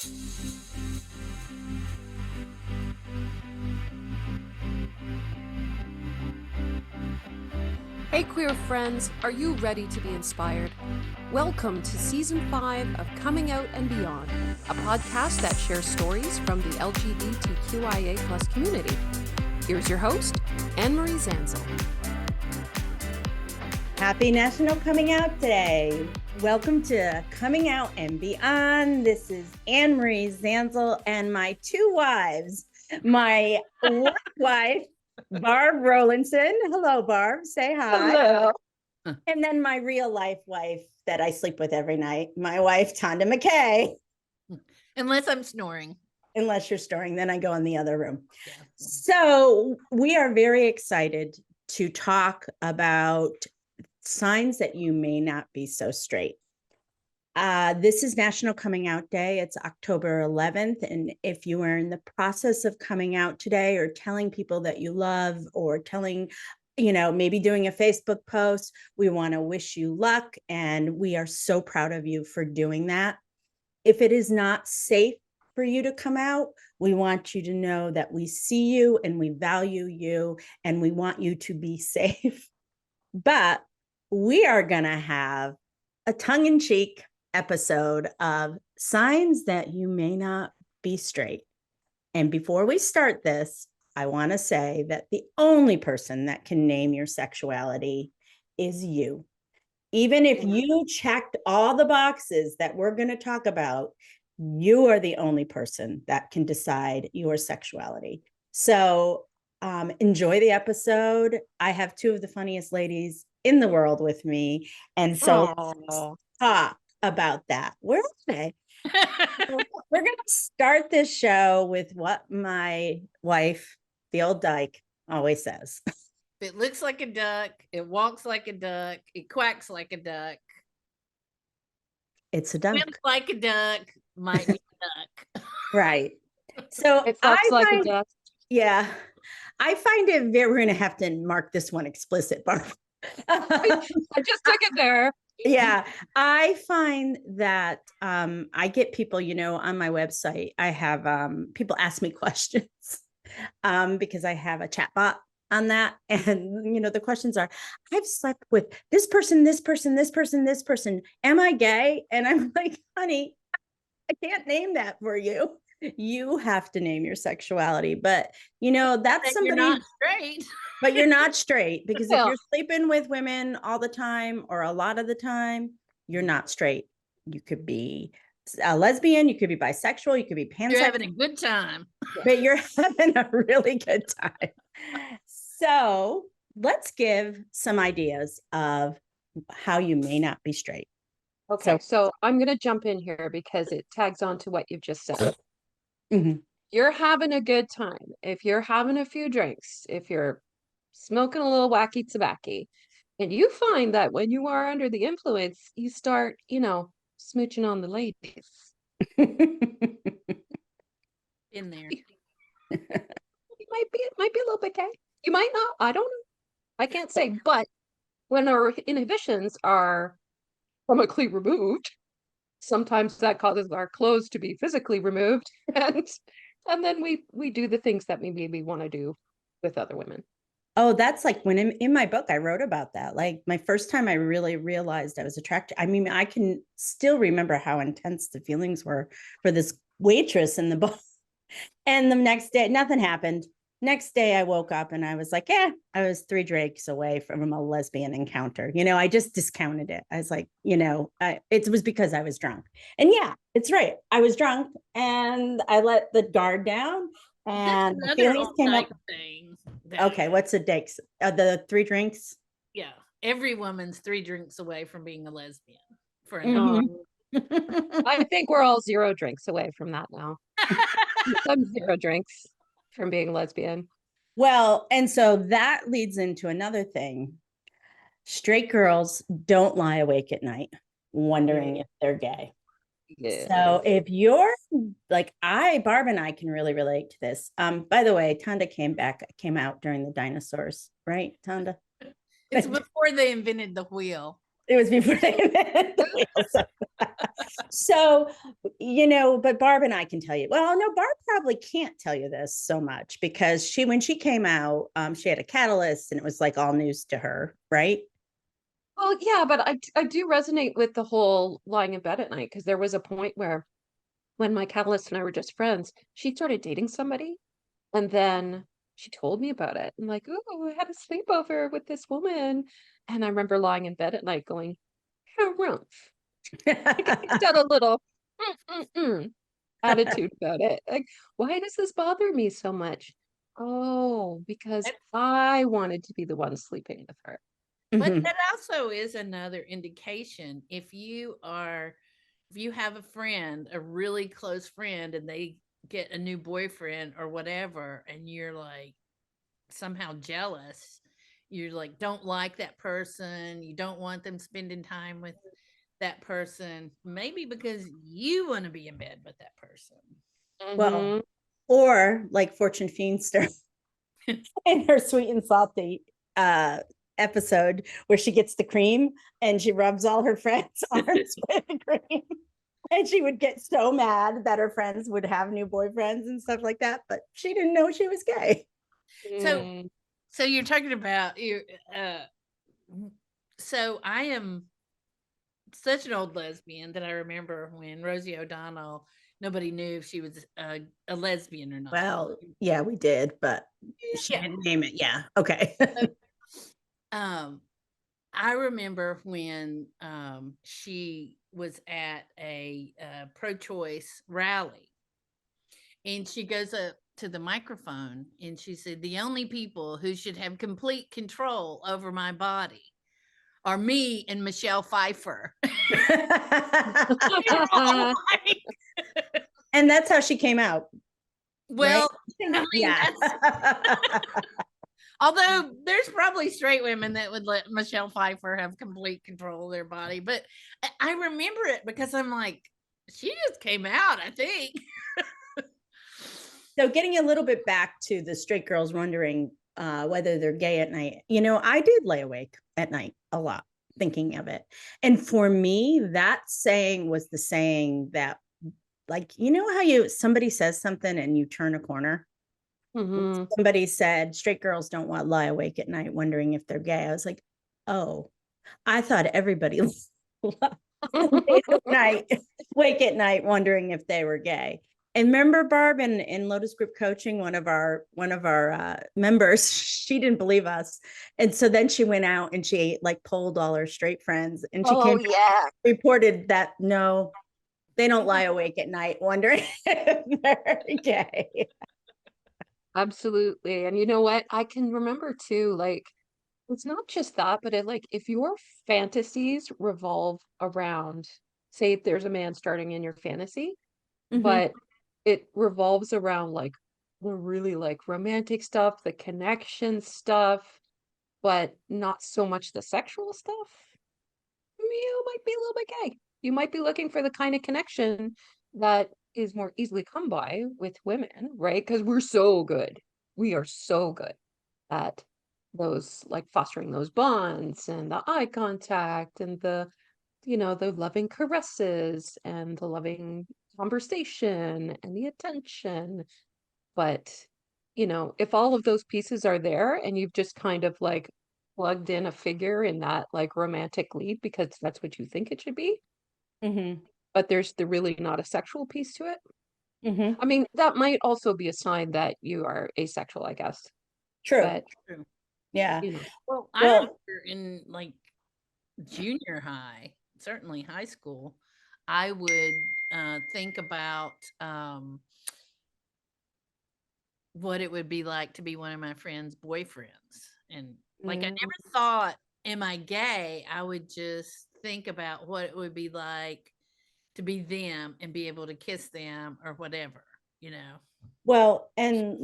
Hey queer friends, are you ready to be inspired? Welcome to Season 5 of Coming Out and Beyond, a podcast that shares stories from the lgbtqia+ community. Here's your host, Anne-Marie Zanzal. Happy National Coming Out Day. Welcome to Coming Out and Beyond. This is Anne-Marie Zanzal and my two wives. My work wife, Barb Rowlandson. Hello, Barb. Say hi. Hello. And then my real life wife that I sleep with every night, my wife, Tonda McKay. Unless I'm snoring. Unless you're snoring, then I go in the other room. Yeah. So we are very excited to talk about signs that you may not be so straight. This is National Coming Out Day. It's October 11th. And if you are in the process of coming out today or telling people that you love or telling, maybe doing a Facebook post, we want to wish you luck. And we are so proud of you for doing that. If it is not safe for you to come out, we want you to know that we see you and we value you and we want you to be safe. But we are going to have a tongue-in-cheek episode of signs that you may not be straight. And before we start this, I want to say that the only person that can name your sexuality is you. Even if you checked all the boxes that we're going to talk about, you are the only person that can decide your sexuality. So enjoy the episode. I have two of the funniest ladies in the world with me. And so let's talk about that. Where are they? We're going to start this show with what my wife, the old dyke, always says. It looks like a duck. It walks like a duck. It quacks like a duck. It's a duck. Swims like a duck. Might be a duck. Right. So It fucks like a duck. Yeah. I find it we're going to have to mark this one explicit, Barb. I just took it there. Yeah, I find that I get people, on my website, I have people ask me questions because I have a chat bot on that. And, the questions are, I've slept with this person, this person, this person, this person. Am I gay? And I'm like, honey, I can't name that for you. You have to name your sexuality. But, that's somebody. You're not straight. But you're not straight because if you're sleeping with women all the time or a lot of the time, you're not straight. You could be a lesbian, you could be bisexual, you could be pansexual. You're having a good time. But you're having a really good time. So let's give some ideas of how you may not be straight. Okay, so I'm going to jump in here because it tags on to what you've just said. Mm-hmm. You're having a good time. If you're having a few drinks, if you're smoking a little wacky tobacco, and you find that when you are under the influence, you start, smooching on the ladies. In there. It might be a little bit gay. You might not. I don't know. I can't say. But when our inhibitions are chemically removed, sometimes that causes our clothes to be physically removed, and then we do the things that we maybe want to do with other women. Oh, that's like when in my book, I wrote about that. Like my first time I really realized I was attracted. I mean, I can still remember how intense the feelings were for this waitress in the bar. And the next day, nothing happened. Next day, I woke up and I was like, I was 3 drinks away from a lesbian encounter. I just discounted it. I was like, it was because I was drunk. And yeah, it's right. I was drunk and I let the guard down and the feelings came up. Okay, what's the drinks? The 3 drinks? Yeah, every woman's 3 drinks away from being a lesbian. For I think we're all 0 drinks away from that now. I'm 0 drinks from being lesbian. Well, and so that leads into another thing. Straight girls don't lie awake at night wondering if they're gay. Yeah. So if you're like Barb and I can really relate to this. By the way, Tonda came out during the dinosaurs, right, Tonda? It's before they invented the wheel. It was before they invented the wheel. So, but Barb and I can tell you. Well, no, Barb probably can't tell you this so much because when she came out, she had a catalyst and it was like all news to her, right? Well, yeah, but I do resonate with the whole lying in bed at night because there was a point where when my catalyst and I were just friends, she started dating somebody and then she told me about it. I'm like, oh, I had a sleepover with this woman. And I remember lying in bed at night going, harumph. I got a little attitude about it. Like, why does this bother me so much? Oh, because I wanted to be the one sleeping with her. But Mhm. that also is another indication. If you have a friend, a really close friend, and they get a new boyfriend or whatever, and you're like somehow jealous, you're like, don't like that person, you don't want them spending time with that person, maybe because you want to be in bed with that person. Well, Mhm. or like Fortune Feimster in her Sweet and Salty episode where she gets the cream and she rubs all her friends' arms with the cream. And she would get so mad that her friends would have new boyfriends and stuff like that, but she didn't know she was gay. So, Mm. so you're talking about you. So I am such an old lesbian that I remember when Rosie O'Donnell, nobody knew if she was a lesbian or not. Well, yeah, we did, but she Yeah. didn't name it. Yeah. Okay. Um, I remember when she was at a pro-choice rally, and she goes up to the microphone and she said, "The only people who should have complete control over my body are me and Michelle Pfeiffer." And that's how she came out. Well, Right? I mean, Yeah. although there's probably straight women that would let Michelle Pfeiffer have complete control of their body, but I remember it because I'm like, she just came out, I think. So getting a little bit back to the straight girls wondering whether they're gay at night, I did lay awake at night a lot thinking of it. And for me, that saying was the saying that, like, how somebody says something and you turn a corner? Mhm. Somebody said straight girls don't want lie awake at night wondering if they're gay. I was like, oh, I thought everybody night, wake at night wondering if they were gay. And remember Barb in Lotus Group Coaching, one of our members, she didn't believe us. And so then she went out and she like polled all her straight friends and she Oh, came yeah. reported that no, they don't lie awake at night wondering if they're gay. Absolutely. And you know what? I can remember too, like, it's not just that, but like if your fantasies revolve around, say, if there's a man starting in your fantasy, Mhm. but it revolves around like the really like romantic stuff, the connection stuff, but not so much the sexual stuff, you might be a little bit gay. You might be looking for the kind of connection that is more easily come by with women, right? Because we're so good. We are so good at those, like fostering those bonds and the eye contact and the loving caresses and the loving conversation and the attention. But, if all of those pieces are there and you've just kind of like plugged in a figure in that like romantic lead because that's what you think it should be, Mhm. but there's really not a sexual piece to it. Mhm. I mean, that might also be a sign that you are asexual, I guess. True. But, True. Yeah. you know, Well, I Well, remember in like junior high, certainly high school, I would think about what it would be like to be one of my friends' boyfriends. And like, I mm, never thought, am I gay? I would just think about what it would be like to be them and be able to kiss them or whatever, you know? well, and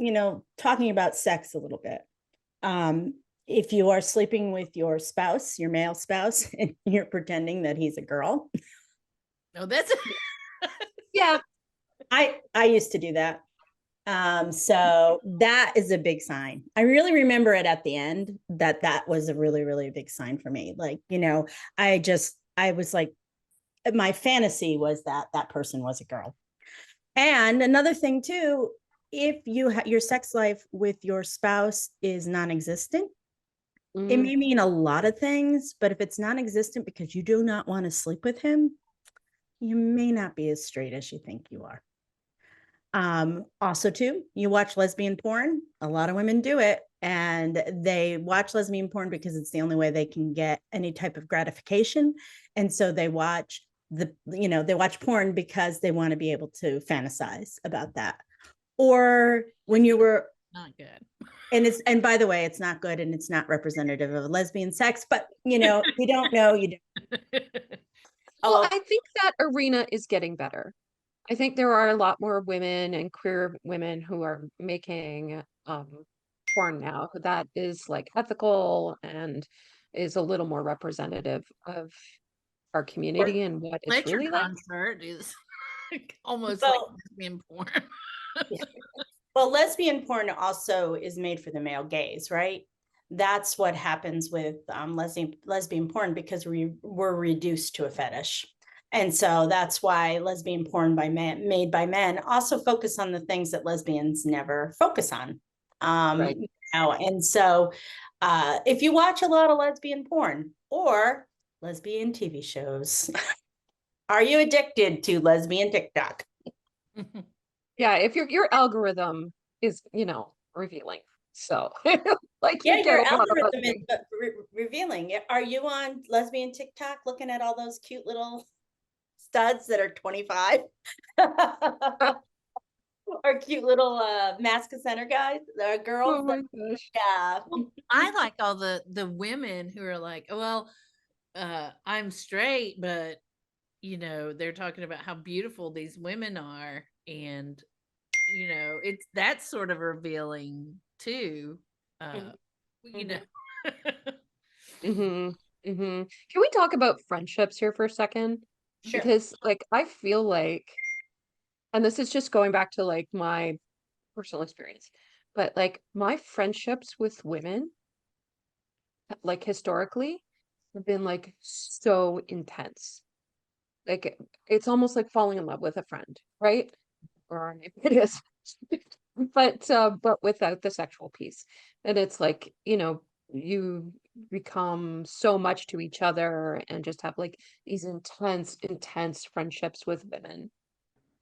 talking about sex a little bit. Um, if you are sleeping with your spouse, your male spouse, and you're pretending that he's a girl, Oh, that's yeah, I used to do that. So that is a big sign. I really remember it at the end that was a really, really big sign for me. Like, I was like, my fantasy was that that person was a girl. And another thing too, if your sex life with your spouse is non-existent, it may mean a lot of things, but if it's non-existent because you do not want to sleep with him, you may not be as straight as you think you are. Also too, you watch lesbian porn. A lot of women do it, and they watch lesbian porn because it's the only way they can get any type of gratification. And so they watch they watch porn because they want to be able to fantasize about that. Or when you were Not good. and by the way, it's not good and it's not representative of lesbian sex, but you don't know, you don't. Well, I think that arena is getting better. I think there are a lot more women and queer women who are making porn now that is like ethical and is a little more representative of our community and what it's Fletcher really like. concert is almost Well, like lesbian porn. yeah. Well, lesbian porn also is made for the male gaze, right? That's what happens with lesbian porn because we're reduced to a fetish. And so that's why lesbian porn made by men also focus on the things that lesbians never focus on. Right. And so if you watch a lot of lesbian porn or lesbian TV shows, are you addicted to lesbian TikTok? Yeah, if your algorithm is, revealing. So like Yeah, you get your a lot of algorithm is revealing. Are you on lesbian TikTok looking at all those cute little studs that are 25? Or cute little mask center guys, girls. Oh my gosh. Yeah. I like all the women who are like, well, I'm straight, but they're talking about how beautiful these women are, and it's that's sort of revealing too. You know. Mm-hmm. Mm-hmm. Can we talk about friendships here for a second? Sure. Because like I feel like, and this is just going back to like my personal experience, but like my friendships with women, like historically, have been like so intense. Like it's almost like falling in love with a friend, right? Or maybe it is. But without the sexual piece. And it's like, you become so much to each other and just have like these intense friendships with women.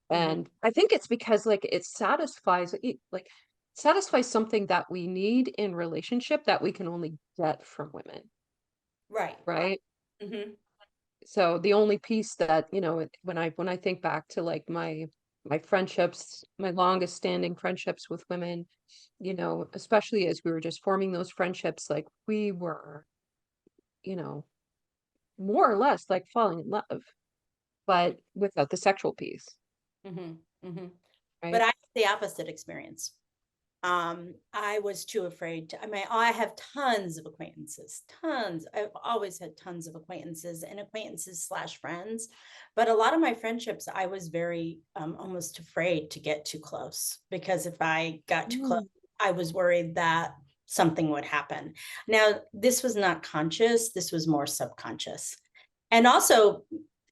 And I think it's because like it satisfies something that we need in relationship that we can only get from women, Right. right? Mm-hmm. So the only piece that, when I think back to like my friendships, my longest standing friendships with women, especially as we were just forming those friendships, like we were, you know, more or less like falling in love, but without the sexual piece, Mm-hmm. Mm-hmm. But right? I had the opposite experience. I was too afraid to, I mean, I have tons of acquaintances, tons. I've always had tons of acquaintances and acquaintances / friends. But a lot of my friendships, I was very almost afraid to get too close because if I got too close, I was worried that something would happen. Now, this was not conscious, this was more subconscious. And also,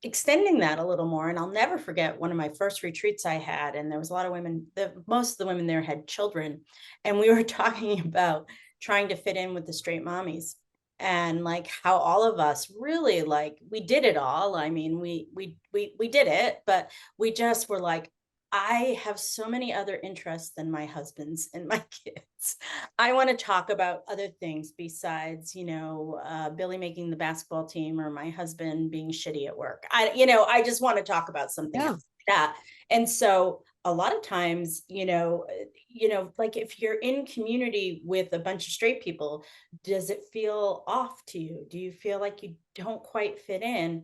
extending that a little more, and I'll never forget one of my first retreats I had, and there was a lot of women, most of the women there had children, and we were talking about trying to fit in with the straight mommies and like how all of us really like we did it all. I mean, we did it, but we just were like, I have so many other interests than my husband's and my kids. I want to talk about other things besides, Billy making the basketball team or my husband being shitty at work. I just want to talk about something Yeah. else like that. And so a lot of times, like if you're in community with a bunch of straight people, does it feel off to you? Do you feel like you don't quite fit in?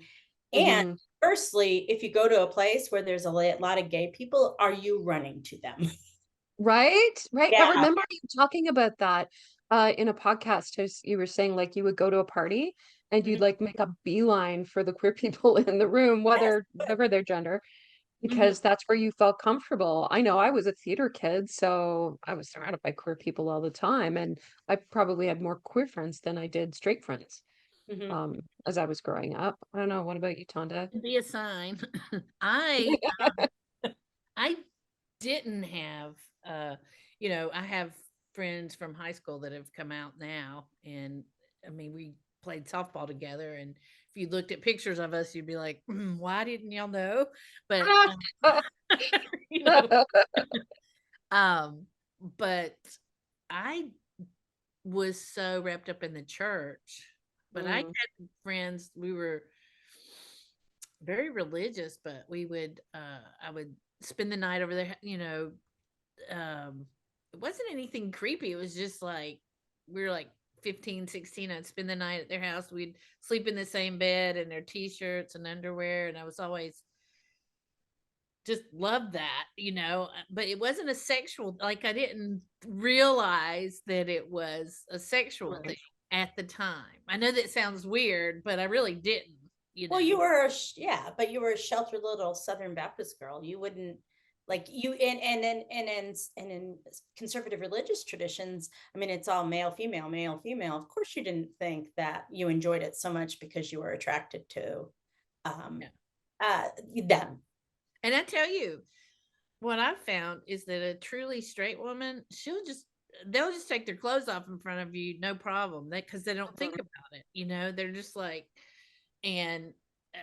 And Mm-hmm. firstly, if you go to a place where there's a lot of gay people, are you running to them? Right, right. I Yeah. remember you talking about that in a podcast. As you were saying, like you would go to a party and you'd Mhm. like make a beeline for the queer people in the room, Yes. whatever their gender. because that's where you felt comfortable. I know I was a theater kid, so I was surrounded by queer people all the time, and I probably had more queer friends than I did straight friends Mhm. as I was growing up. I don't know. What about you, Tonda? Be a sign. I I didn't have I have friends from high school that have come out now, and I mean we played softball together, and if you looked at pictures of us you'd be like, why didn't y'all know? But you know, um but I was so wrapped up in the church, but I Mm, had friends, we were very religious, but we would I would spend the night over there, it wasn't anything creepy. It was just like we were like 15, 16. I'd spend the night at their house. We'd sleep in the same bed in their t-shirts and underwear, and I was always just loved that, but it wasn't a sexual, like I didn't realize that it was a sexual thing right. at the time. I know that sounds weird, but I really didn't, Well, you were yeah, but you were a sheltered little Southern Baptist girl. You wouldn't like you and in conservative religious traditions, I mean, it's all male, female, male, female. Of course, you didn't think that you enjoyed it so much because you were attracted to um Yeah. them. And I tell you, what I've found is that a truly straight woman, they'll just take their clothes off in front of you, no problem. Because they don't think Mhm, about it. They're just like, and uh,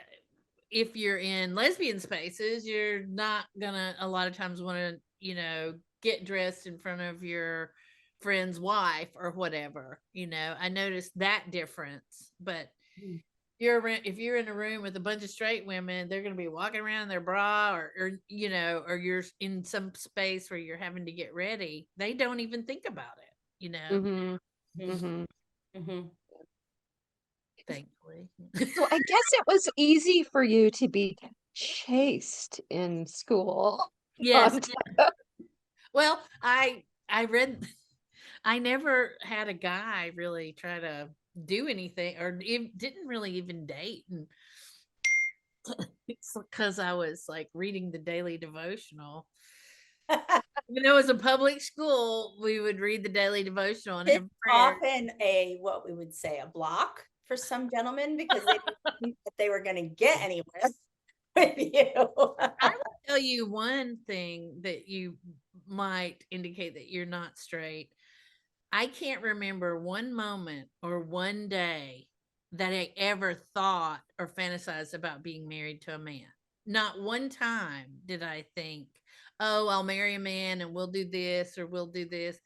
if you're in lesbian spaces, you're not gonna a lot of times want to, get dressed in front of your friend's wife or whatever. I noticed that difference, but Mm. if you're in a room with a bunch of straight women, they're going to be walking around in their bra, or you're in some space where you're having to get ready. They don't even think about it. mhm, Mhm. mhm. Mhm. Thankfully. So I guess it was easy for you to be chased in school. Yes. Tonda. Well, I read I never had a guy really try to do anything or didn't really even date, and it's because I was like reading the daily devotional. Even though it was a public school, we would read the daily devotional and It's have prayer. often a what we would say a block for some gentlemen because they didn't think that they were going to get anywhere with you. I will tell you one thing that you might indicate that you're not straight. I can't remember one moment or one day that I ever thought or fantasized about being married to a man. Not one time did I think, oh, I'll marry a man and we'll do this or we'll do this,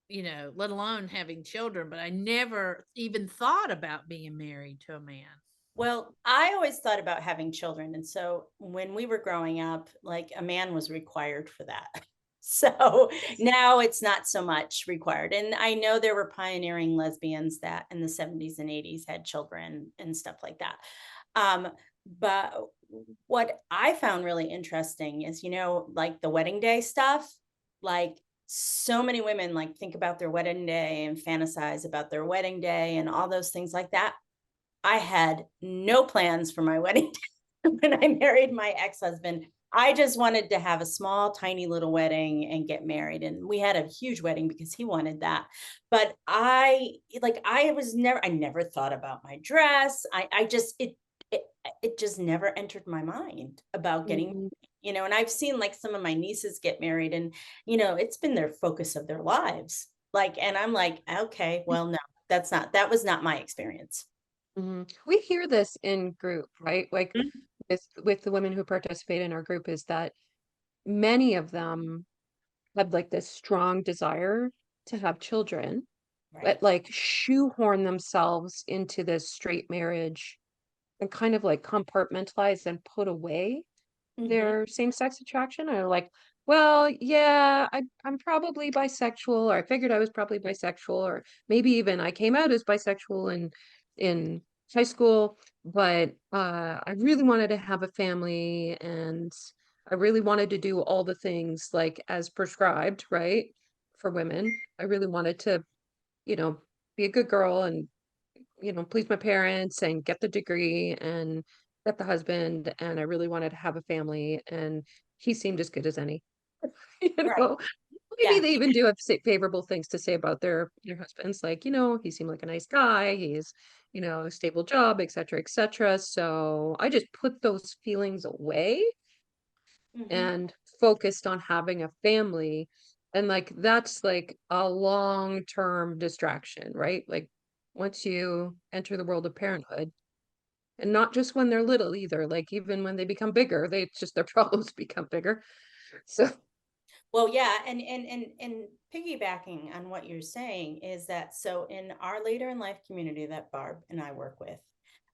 let alone having children. But I never even thought about being married to a man. Well, I always thought about having children. And so when we were growing up, like a man was required for that. So now it's not so much required. And I know there were pioneering lesbians that in the 70s and 80s had children and stuff like that. Um, but what I found really interesting is, like the wedding day stuff, like so many women like think about their wedding day and fantasize about their wedding day and all those things like that. I had no plans for my wedding when I married my ex-husband. I just wanted to have a small, tiny little wedding and get married. And we had a huge wedding because he wanted that. But I never thought about my dress. It, it just never entered my mind about getting, Mhm, and I've seen like some of my nieces get married and, it's been their focus of their lives. Like, and I'm like, okay, well, no, that was not my experience. mhm. We hear this in group, right? Like with the women who participate in our group is that many of them have like this strong desire to have children, but Right. like shoehorn themselves into this straight marriage and kind of like compartmentalize and put away Mhm. their same-sex attraction are like, well, yeah, I'm probably bisexual, or I figured I was probably bisexual, or maybe even I came out as bisexual in high school, but I really wanted to have a family and I really wanted to do all the things like as prescribed, right? For women. I really wanted to, you know, be a good girl and please my parents and get the degree and got the husband and I really wanted to have a family and he seemed as good as any. You Right. know, maybe Yeah. they even do have favorable things to say about their husbands, like, he seemed like a nice guy, he's, a stable job, et cetera, et cetera. So I just put those feelings away Mhm. and focused on having a family. And like that's like a long-term distraction, right? Like once you enter the world of parenthood, and not just when they're little either, like even when they become bigger, they just their problems become bigger. So Well, yeah, and piggybacking on what you're saying is that so in our later in life community that Barb and I work with,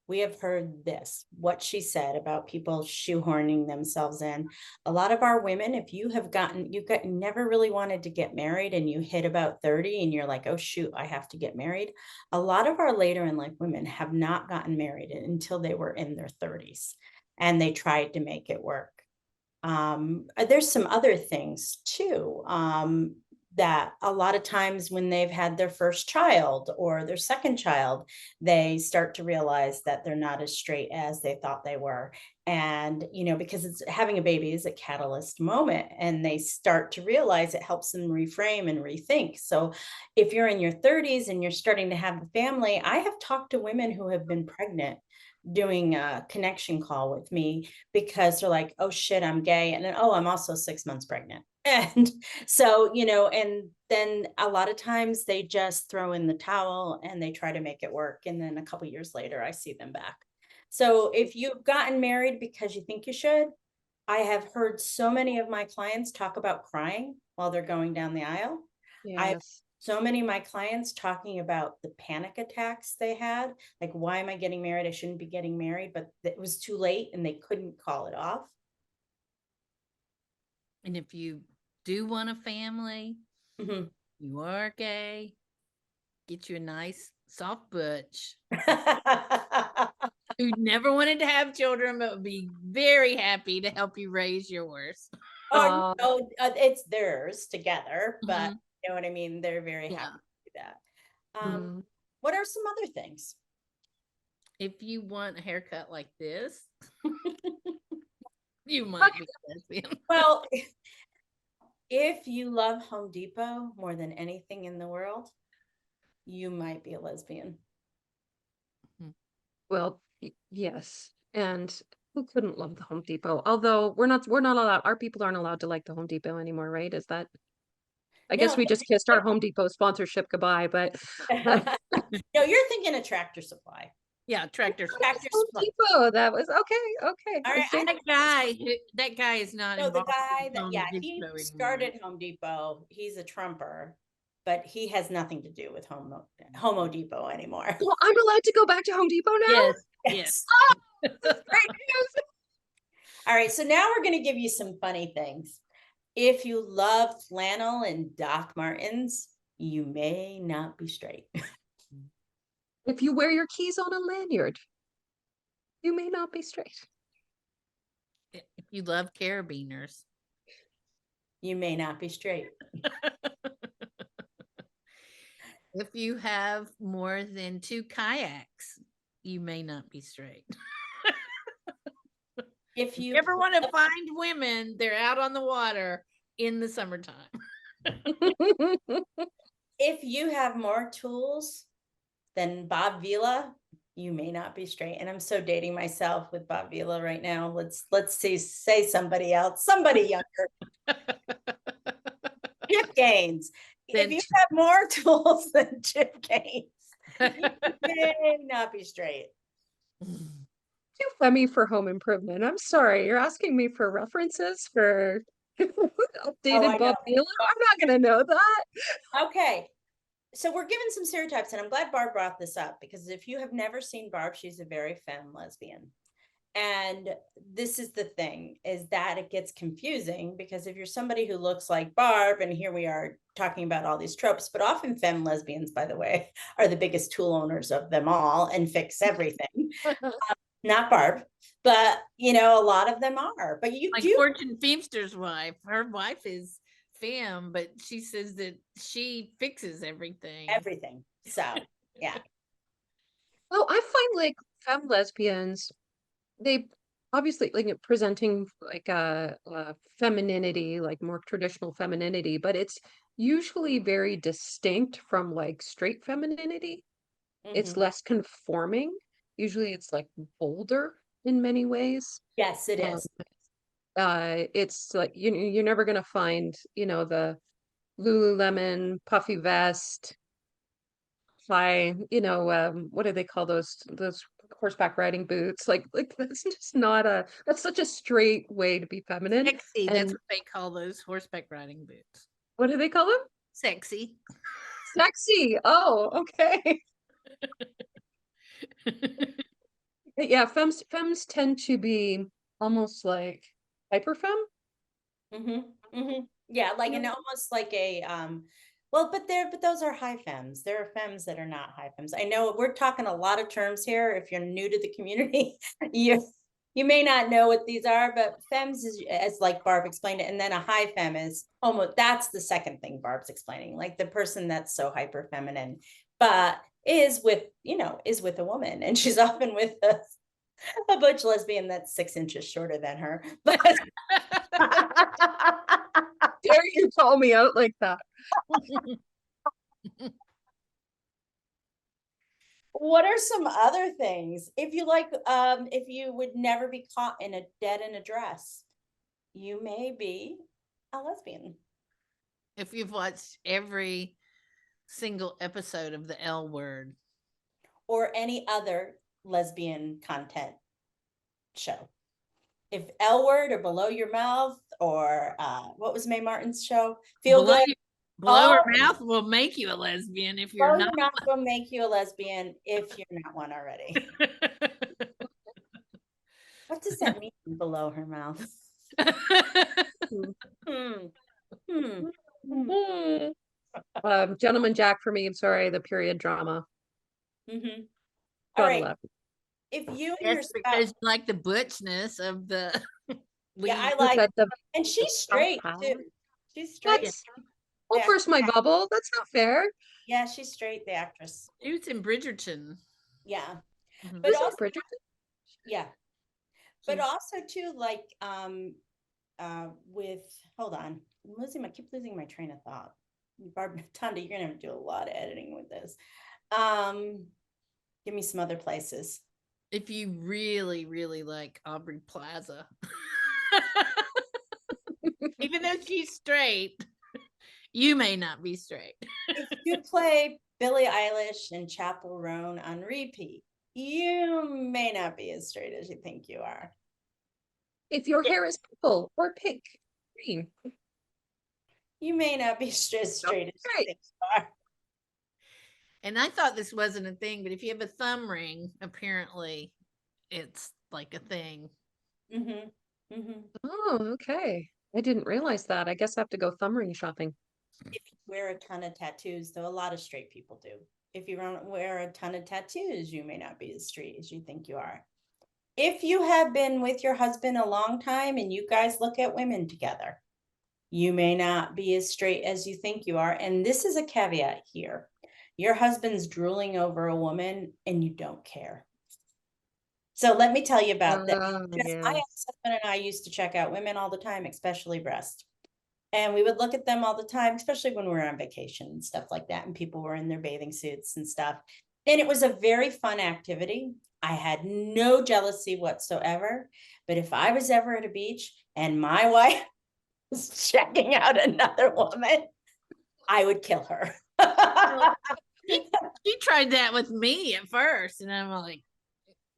we have heard this, what she said about people shoehorning themselves in. A lot of our women, if you never really wanted to get married and you hit about 30 and you're like, oh shoot, I have to get married. A lot of our later in life women have not gotten married until they were in their 30s and they tried to make it work. There's some other things too, that a lot of times when they've had their first child or their second child, they start to realize that they're not as straight as they thought they were. And, because it's having a baby is a catalyst moment and they start to realize it helps them reframe and rethink. So if you're in your 30s and you're starting to have a family, I have talked to women who have been pregnant doing a connection call with me because they're like, oh shit, I'm gay. And then, oh, I'm also 6 months pregnant. And so, and then a lot of times they just throw in the towel and they try to make it work. And then a couple years later, I see them back. So if you've gotten married because you think you should, I have heard so many of my clients talk about crying while they're going down the aisle. I yes. so many of my clients talking about the panic attacks they had, like, why am I getting married? I shouldn't be getting married, but it was too late and they couldn't call it off. And if you do want a family, Mhm. you are gay, get you a nice soft butch who never wanted to have children but would be very happy to help you raise yours. Oh, Um, no, it's theirs together, but Mhm. you know what I mean? They're very Yeah. happy to do that. mm, What are some other things? If you want a haircut like this, you but might be lesbian. Well, if you love Home Depot more than anything in the world, you might be a lesbian. well, yes. And who couldn't love the Home Depot? Although we're not allowed, our people aren't allowed to like the Home Depot anymore, right? Is that I guess No, we just kissed our Home Depot sponsorship goodbye, but no, you're thinking of Tractor Supply. Yeah, Tractor Tractor Home Supply. Depot, that was okay, okay. All I right, stand That guy is not no, the involved guy with that, Home yeah, he Depot anymore. started Home Depot. He's a Trumper, but he has nothing to do with Homo Depot anymore. well, I'm allowed to go back to Home Depot now? Yes, yes. Yes. Great news. All right, so now we're going to give you some funny things. If you love flannel and Doc Martens, you may not be straight. If you wear your keys on a lanyard, you may not be straight. If you love carabiners. You may not be straight. If you have more than 2 kayaks, you may not be straight. If You you ever want to find women, they're out on the water in the summertime. if you have more tools than Bob Vila, you may not be straight. And I'm so dating myself with Bob Vila right now. Let's say somebody else, somebody younger. Chip Gaines. If Then you have more tools than Chip Gaines, you may not be straight. Too funny for Home Improvement. I'm sorry, you're asking me for references for Oh, updated I know. Bob Vila? I'm not gonna know that. Okay. So we're given some stereotypes, and I'm glad Barb brought this up because if you have never seen Barb, she's a very femme lesbian. And this is the thing, is that it gets confusing because if you're somebody who looks like Barb, and here we are talking about all these tropes, but often femme lesbians, by the way, are the biggest tool owners of them all and fix everything. Not Barb, but a lot of them are. But you like do Fortune Feimster's wife, her wife is femme, but she says that she fixes everything. everything. So yeah. Well, I find like femme lesbians, they obviously like presenting like femininity, like more traditional femininity, but it's usually very distinct from like straight femininity. It's Mhm. less conforming. Usually it's like bolder in many ways. Yes, it Um, is. it's like you're never gonna find, the Lululemon puffy vest, fly, what do they call those horseback riding boots? Like that's just not that's such a straight way to be feminine. Sexy. That's And what they call those horseback riding boots. what do they call them? Sexy. Sexy. Oh, okay. Yeah, femmes tend to be almost like hyper femme. Yeah, like Yeah. and almost like a well, but those are high femmes. There are femmes that are not high femmes. I know we're talking a lot of terms here. If you're new to the community, you may not know what these are, but femmes is as like Barb explained it, and then a high femme is almost that's the second thing Barb's explaining, like the person that's so hyper feminine, but is with is with a woman, and she's often with a butch lesbian that's 6 inches shorter than her, but. Dare you call me out like that? What are some other things? If you like, if you would never be caught in a dead in a dress, you may be a lesbian. If you've watched every single episode of the L Word, Or any other lesbian content show. If L Word or Below Your Mouth or what was Mae Martin's show? Feel below, Good. below her Oh, mouth will make you a lesbian if you're Below not. Your Mouth will make you a lesbian if you're not one already. What does that mean, below her mouth? Hmm. Hmm. Hmm. Gentleman Jack for me. I'm sorry, the period drama. Mm-hmm. All Gotta right. love. If you and your That's because spouse, you like the butchness of the yeah, lead. I like, The and she's straight too. She's straight. Yeah. That's don't burst my bubble. That's not fair. Yeah, she's straight, the actress. She was in Bridgerton. Yeah. Mhm. But Is also, it Bridgerton? yeah. But She's- also too, like with hold on. Keep losing my train of thought. Barb Tonda, you're gonna have to do a lot of editing with this. Give me some other places. if you really, really like Aubrey Plaza, even though she's straight, you may not be straight. If you play Billie Eilish and Chapel Roan on repeat, you may not be as straight as you think you are. If your hair is purple or pink, green. You may not be as straight as you Right. think you are. And I thought this wasn't a thing, but if you have a thumb ring, apparently it's like a thing. Mm-hmm. Mm-hmm. Oh, okay. I didn't realize that. I guess I have to go thumb ring shopping. If you wear a ton of tattoos, though, a lot of straight people do. If you don't wear a ton of tattoos, you may not be as straight as you think you are. If you have been with your husband a long time and you guys look at women together, you may not be as straight as you think you are. And this is a caveat here. Your husband's drooling over a woman and you don't care. So let me tell you about that. My Yes. ex-husband and I used to check out women all the time, especially breast. And we would look at them all the time, especially when we were on vacation and stuff like that. And people were in their bathing suits and stuff. And it was a very fun activity. I had no jealousy whatsoever. But if I was ever at a beach and my wife was checking out another woman, I would kill her. She tried that with me at first, and I'm like,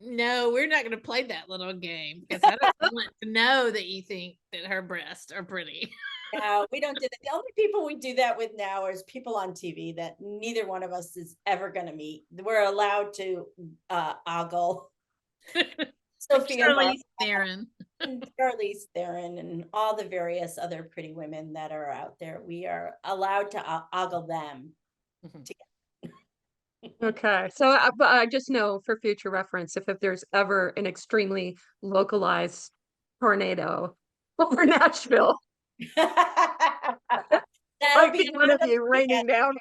no, we're not going to play that little game because I don't want to know that you think that her breasts are pretty. No, we don't do that. The only people we do that with now is people on TV that neither one of us is ever going to meet. We're allowed to ogle Sophia Charlize Theron. and Charlize Theron and all the various other pretty women that are out there. We are allowed to ogle them. Okay. So but I just know for future reference, if there's ever an extremely localized tornado over Nashville, That'll might be be one of you raining down.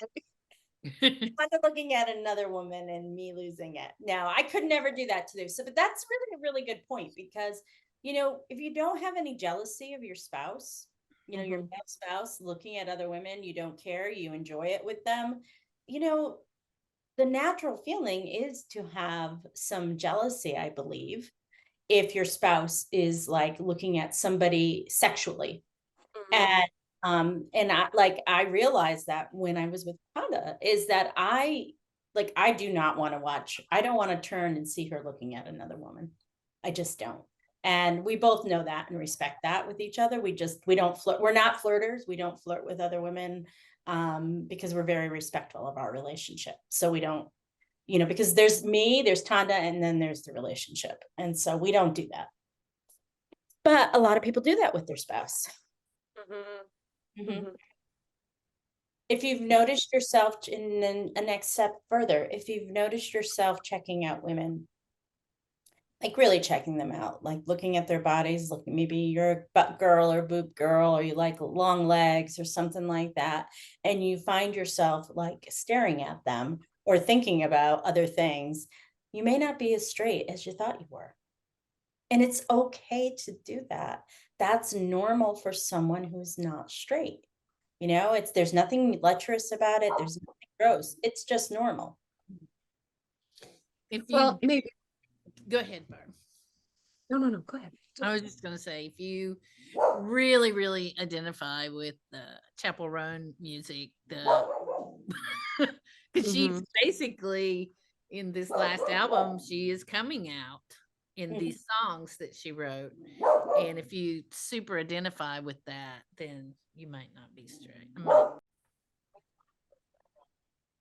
Kind of looking at another woman and me losing it. No, I could never do that to them. So, but that's really a really good point because, if you don't have any jealousy of your spouse, your Mhm. male spouse looking at other women, you don't care, you enjoy it with them, you know, the natural feeling is to have some jealousy, I believe, if your spouse is like looking at somebody sexually. Mhm. And I realized that when I was with Tonda is that I do not want to watch. I don't want to turn and see her looking at another woman. I just don't. And we both know that and respect that with each other. We don't flirt. We're not flirters. We don't flirt with other women because we're very respectful of our relationship. So we don't, because there's me, there's Tonda, and then there's the relationship. And so we don't do that. But a lot of people do that with their spouse. Mhm. Mhm. Mhm. If you've noticed yourself in a next step further, if you've noticed yourself checking out women, like really checking them out, like looking at their bodies, looking, maybe you're a butt girl or boob girl, or you like long legs or something like that, and you find yourself like staring at them or thinking about other things, you may not be as straight as you thought you were. And it's okay to do that. That's normal for someone who's not straight. There's nothing lecherous about it. There's nothing gross. It's just normal. If Well, you maybe. go ahead, Barb. No, no, no. Go ahead. I was just gonna say, if you really, really identify with the Chapel Roan music, the because she's Mhm. basically in this last album, she is coming out in Mhm. these songs that she wrote, and if you super identify with that, then you might not be straight.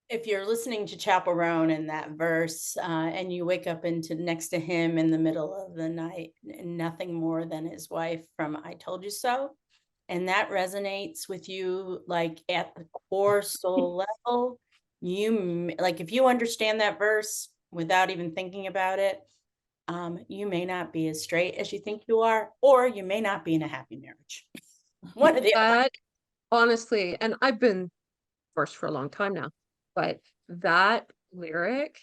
If you're listening to Chapel Roan in that verse, and you wake up into next to him in the middle of the night, and nothing more than his wife from "I Told You So," and that resonates with you like at the core soul level, like if you understand that verse without even thinking about it, you may not be as straight as you think you are, or you may not be in a happy marriage. One of the other. That honestly, and I've been divorced for a long time now, but that lyric,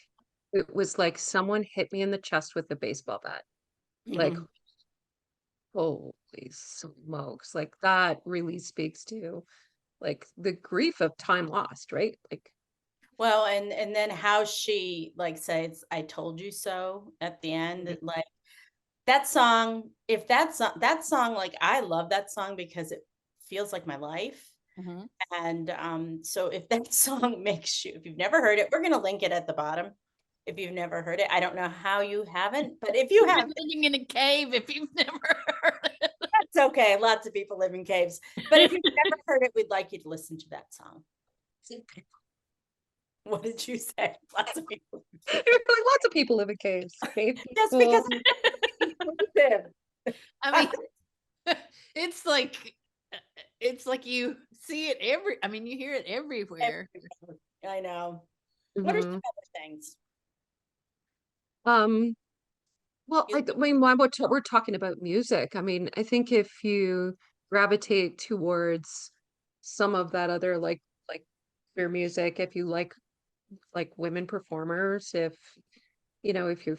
it was like someone hit me in the chest with a baseball bat. Like, Mhm. holy smokes. Like that really speaks to like the grief of time lost, right? Like, Well, and then how she like says, "I told you so" at the end, mhm. like that song, if that song, like I love that song because it feels like my life. Mhm. And so if that song makes you, if you've never heard it, we're gonna link it at the bottom. If you've never heard it, I don't know how you haven't, but if you You've have, been living in a cave if you've never heard it. that's okay. Lots of people live in caves. But if you've never heard it, we'd like you to listen to that song. What did you say? Lots of people. Like lots of people live in caves. Cave Just people. because it's I mean, it's like it's like you see it I mean, you hear it everywhere. I know. What are some Mhm. other things? Um, well, You, I mean, why we're talking about music. I mean, I think if you gravitate towards some of that other like queer music, if you like women performers, if if you're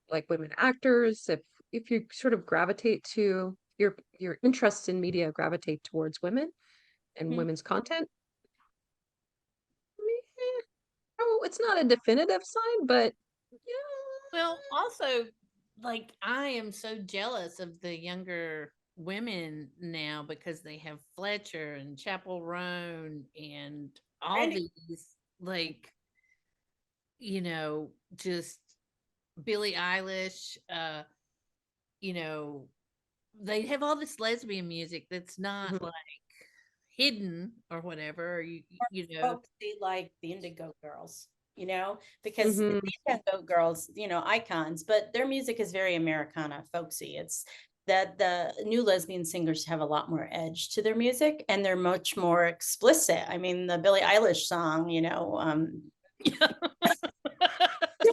like women actors, if you sort of gravitate to your interests in media gravitate towards women and Mhm. women's content, oh, it's not a definitive sign, but Well, also, like, I am so jealous of the younger women now because they have Fletcher and Chapel Roan and all And these, like, just Billie Eilish, you know, they have all this lesbian music that's not mhm, like hidden or whatever. Or folksy like the Indigo Girls, because the mhm, Indigo Girls, icons, but their music is very Americana, folksy. It's that the new lesbian singers have a lot more edge to their music and they're much more explicit. I mean, the Billie Eilish song,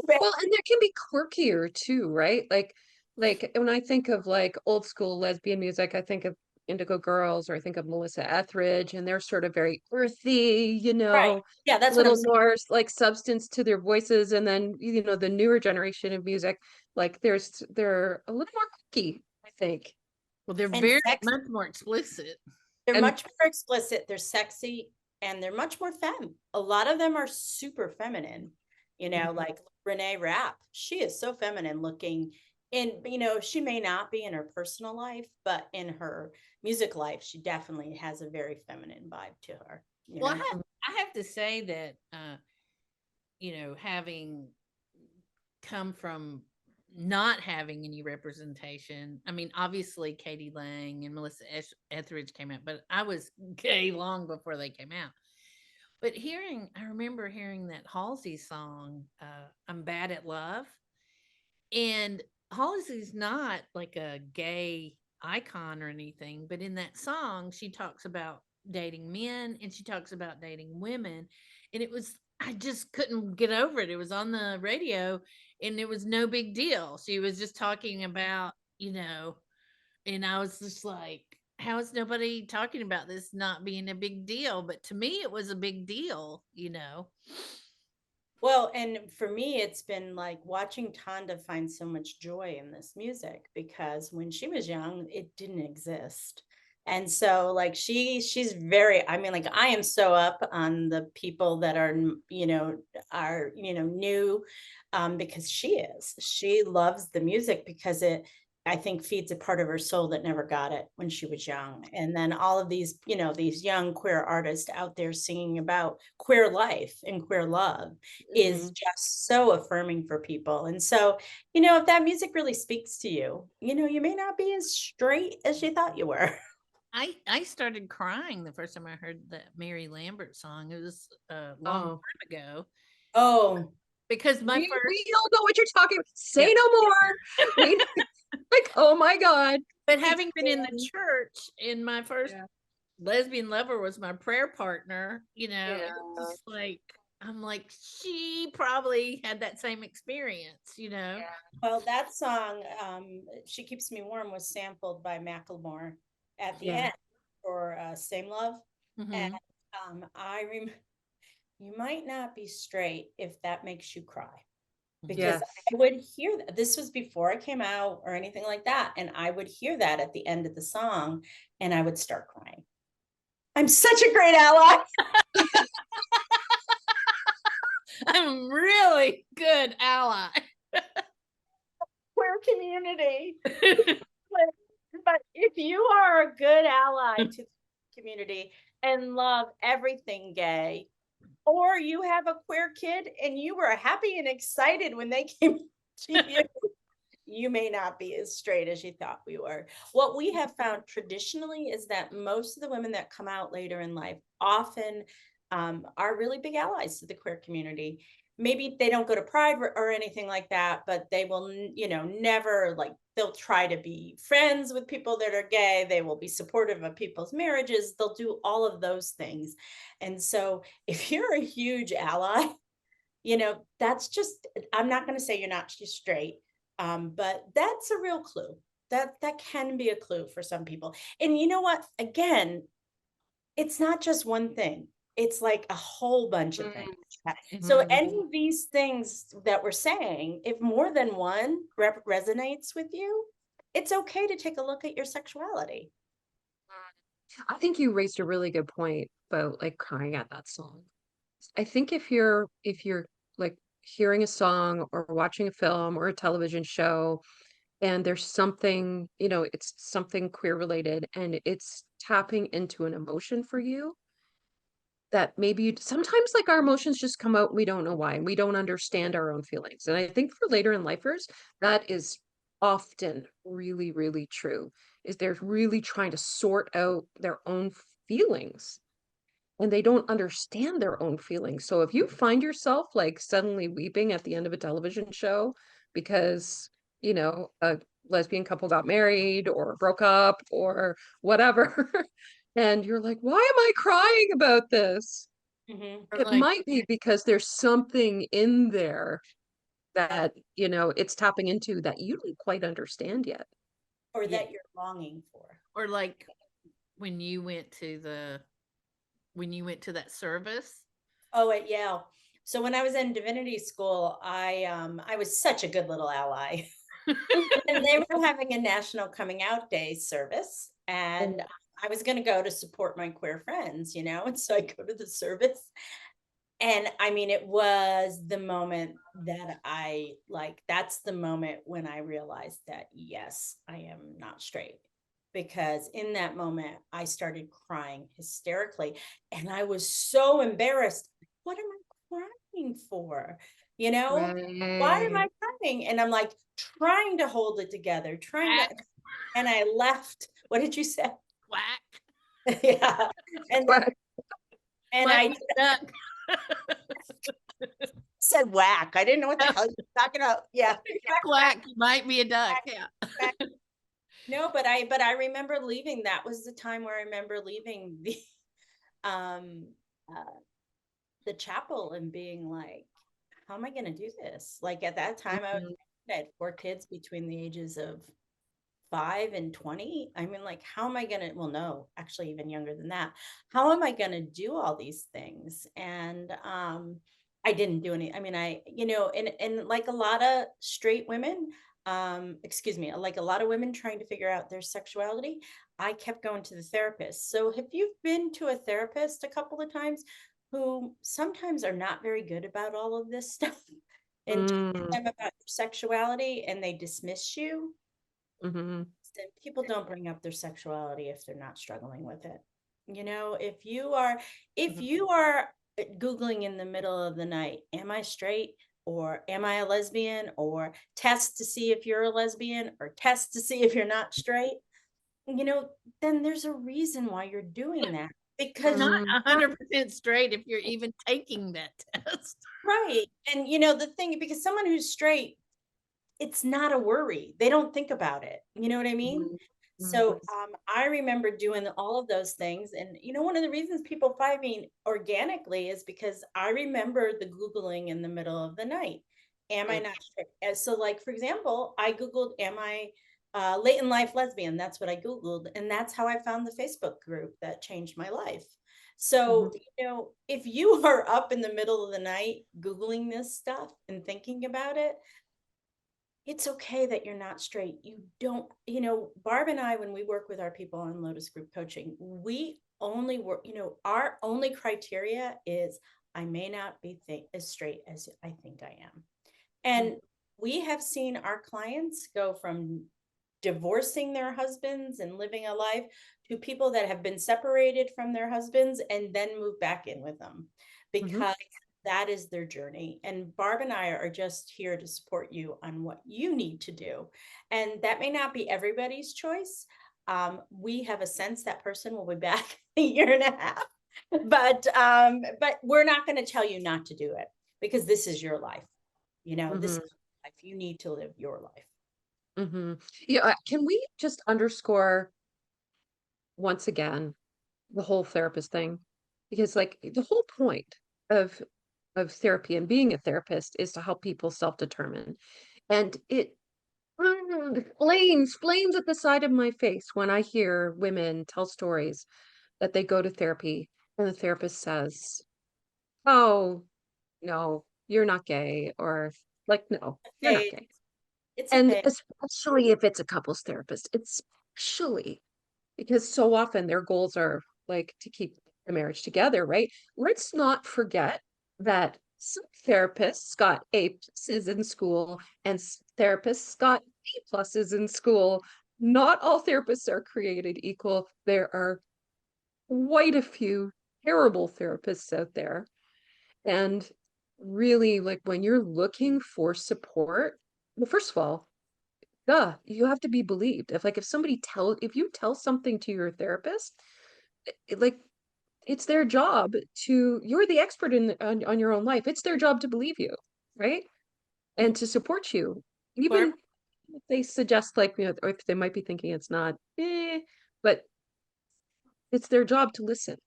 well, and there can be quirkier too, right? Like when I think of like old school lesbian music, I think of Indigo Girls, or I think of Melissa Etheridge, and they're sort of very earthy, you Right. know, Yeah, a that's what I'm little saying. more like substance to their voices. And then, you know, the newer generation of music, like they're a little more quirky, I think. Well, they're And very sex, much more explicit. they're And much more explicit, they're sexy, and they're much more femme. A lot of them are super feminine, you know, Mhm. like Renee Rapp. She is so feminine looking. And, you know, she may not be in her personal life, but in her music life, she definitely has a very feminine vibe to her, you Well, know? I have to say that, you know, having come from not having any representation. I mean, obviously, Katie Lang and Melissa Etheridge came out, but I was gay long before they came out. But I remember hearing that Halsey song, "I'm Bad at Love," and Halsey's not like a gay icon or anything, but in that song, she talks about dating men and she talks about dating women. And I just couldn't get over it. It was on the radio and it was no big deal. She was just talking about, you know, and I was just like, how is nobody talking about this not being a big deal? But to me, it was a big deal, you know. Well, and for me, it's been like watching Tonda find so much joy in this music because when she was young, it didn't exist. And so like she's very, I mean, like I am so up on the people that are, you know, new, because she loves the music because it, I think, feeds a part of her soul that never got it when she was young. And then all of these, you know, these young queer artists out there singing about queer life and queer love is Mhm. just so affirming for people. And so, you know, if that music really speaks to you, you know, you may not be as straight as you thought you were. I started crying the first time I heard that Mary Lambert song. It was a long Oh, time ago Oh, because my we first, all know what you're talking about. yeah. Say no more. We like, oh my God. But me having been in the too. church, and my first Yeah. lesbian lover was my prayer partner, you know, it was Yeah. just like, I'm like, she probably had that same experience, you know. Well, that song, She Keeps Me Warm, was sampled by Macklemore at the Yeah. end for Same Love. And Hmm. I remember, you might not be straight if that makes you cry. Because Yes. I would hear that. This was before I came out or anything like that. And I would hear that at the end of the song and I would start crying. I'm such a great ally. I'm really good ally. Queer community. But if you are a good ally to the community and love everything gay, or you have a queer kid and you were happy and excited when they came to you, you may not be as straight as you thought we were. What we have found traditionally is that most of the women that come out later in life often are really big allies to the queer community. Maybe they don't go to Pride or anything like that, but they will, you know, never like, they'll try to be friends with people that are gay. They will be supportive of people's marriages. They'll do all of those things. And so if you're a huge ally, you know, that's just, I'm not going to say you're not just straight, but that's a real clue. That can be a clue for some people. And you know what? Again, it's not just one thing. It's like a whole bunch of things. So any Mhm. of these things that we're saying, if more than one resonates with you, it's okay to take a look at your sexuality. I think you raised a really good point about like crying at that song. I think if you're like hearing a song or watching a film or a television show and there's something, you know, it's something queer related and it's tapping into an emotion for you that maybe sometimes like our emotions just come out and we don't know why and we don't understand our own feelings. And I think for later in lifers, that is often really, really true, is they're really trying to sort out their own feelings and they don't understand their own feelings. So if you find yourself like suddenly weeping at the end of a television show because, you know, a lesbian couple got married or broke up or whatever, and you're like, why am I crying about this? Mhm. Or It like, might be because there's something in there that, you know, it's tapping into that you don't quite understand yet. Or Yeah. that you're longing for. or like when you went to that service? Oh, at Yale. So when I was in divinity school, I was such a good little ally. And they were having a national coming out day service, and I was going to go to support my queer friends, and so I go to the service. And I mean, it was the moment that that's the moment when I realized that, yes, I am not straight. Because in that moment, I started crying hysterically. And I was so embarrassed. What am I crying for? Why am I Right. crying? And I'm like trying to hold it together, Quack, and I left. What did you say? quack, Yeah. And, Right. and like I me duck. said whack. I didn't know what the hell you were talking about. Yeah. Quack, you might be a duck. Yeah. No, but I remember leaving. That was the time where I remember leaving um uh, the chapel and being like, how am I going to do this? Like at that time, I had 4 kids between the ages of 5 and 20. I mean, like, how am I going to, well, no, actually even younger than that. How am I going to do all these things? And I didn't do any, I mean, and like a lot of straight women, excuse me, like a lot of women trying to figure out their sexuality, I kept going to the therapist. So if you've been to a therapist a couple of times who sometimes are not very good about all of this stuff and talking to them about your sexuality and they dismiss you, Mm-hmm. people don't bring up their sexuality if they're not struggling with it. If you are Googling in the middle of the night, am I straight or am I a lesbian, or test to see if you're a lesbian or test to see if you're not straight, then there's a reason why you're doing that, You're because not 100% straight if you're even taking that test. right. And the thing, because someone who's straight, it's not a worry. They don't think about it. You know what I mean? So I remember doing all of those things. And, one of the reasons people find me organically is because I remember the Googling in the middle of the night. Am I not straight? So like, for example, I Googled, am I late in life lesbian? That's what I Googled. And that's how I found the Facebook group that changed my life. So, if you are up in the middle of the night Googling this stuff and thinking about it, it's okay that you're not straight. You don't, Barb and I, when we work with our people on Lotus Group coaching, we only work, our only criteria is I may not be as straight as I think I am. And we have seen our clients go from divorcing their husbands and living a life to people that have been separated from their husbands and then move back in with them, because that is their journey. And Barb and I are just here to support you on what you need to do. And that may not be everybody's choice. We have a sense that person will be back a year and a half, but we're not going to tell you not to do it, because this is your life. This is life. You need to live your life. Yeah, can we just underscore once again the whole therapist thing? Because like the whole point of therapy and being a therapist is to help people self-determine. And it flames at the side of my face when I hear women tell stories that they go to therapy and the therapist says, "Oh, no, you're not gay," or like, "No, you're not Okay, gay." it's a And phase. especially if it's a couples therapist, especially because so often their goals are like to keep the marriage together, right? Let's not forget that some therapists got A pluses in school and therapists got B pluses in school. Not all therapists are created equal. There are quite a few terrible therapists out there. And really, like when you're looking for support, well, first of all, you have to be believed. If you tell something to your therapist, like it's their job you're the expert on your own life. It's their job to believe you, right? And to support you. Barb, Even if they suggest like, or if they might be thinking it's not, but it's their job to listen.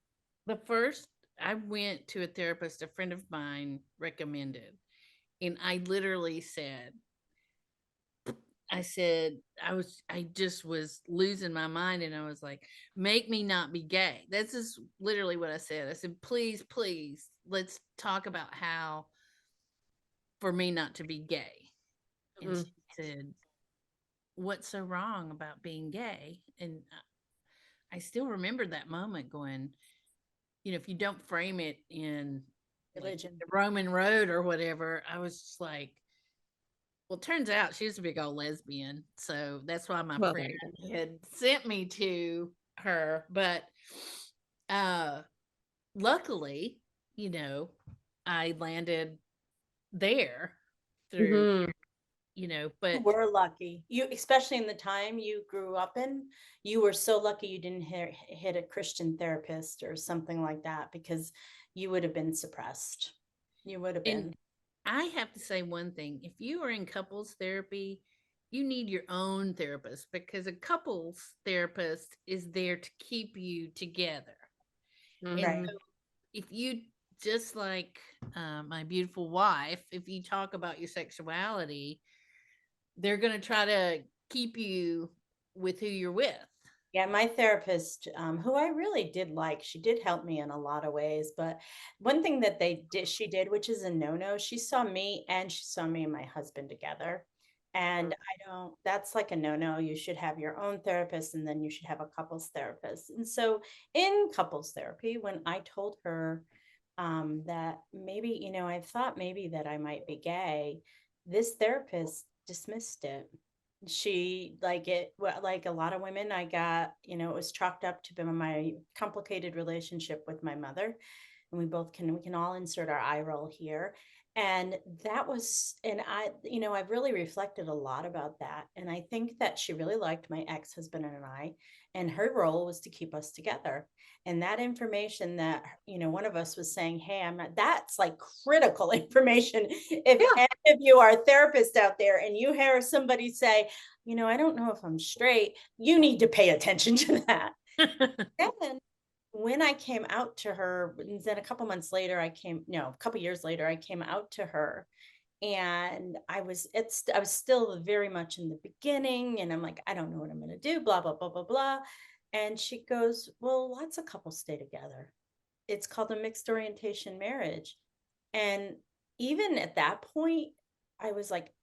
the first I went to a therapist a friend of mine recommended, and I literally said, I said, I just was losing my mind, and I was like, make me not be gay. That's just literally what I said. I said, please, please, let's talk about how for me not to be gay. And Mhm. she said, what's so wrong about being gay? And I still remember that moment going, if you don't frame it in like Religion. the Roman road or whatever, I was just like, well, it turns out she was a big old lesbian. So that's why my Well, friend there you go. had sent me to her. But uh luckily, I landed there through, Mhm. You but were lucky. You, especially in the time you grew up in, you were so lucky you didn't hit a Christian therapist or something like that, because you would have been suppressed. You would have and been. I have to say one thing. If you are in couples therapy, you need your own therapist, because a couples therapist is there to keep you together. And Mhm. Right. so if you, just like my beautiful wife, if you talk about your sexuality, they're going to try to keep you with who you're with. Yeah, my therapist, who I really did like, she did help me in a lot of ways. But one thing that she did, which is a no-no, she saw me and my husband together. And that's like a no-no. You should have your own therapist, and then you should have a couples therapist. And so in couples therapy, when I told her that maybe, I thought maybe that I might be gay, this therapist dismissed it. She, like a lot of women, I got, it was chalked up to my complicated relationship with my mother. And we can all insert our eye roll here. And that was, and I've really reflected a lot about that. And I think that she really liked my ex-husband and I, and her role was to keep us together. And that information that, one of us was saying, hey, I'm not, that's like critical information. If Yeah. any of you are therapists out there and you hear somebody say, I don't know if I'm straight, you need to pay attention to that. Then when I came out to her, and then a couple months later, a couple years later, I came out to her, and I was still very much in the beginning, and I'm like, I don't know what I'm going to do, blah, blah, blah, blah, blah. And she goes, well, lots of couples stay together. It's called a mixed orientation marriage. And even at that point, I was like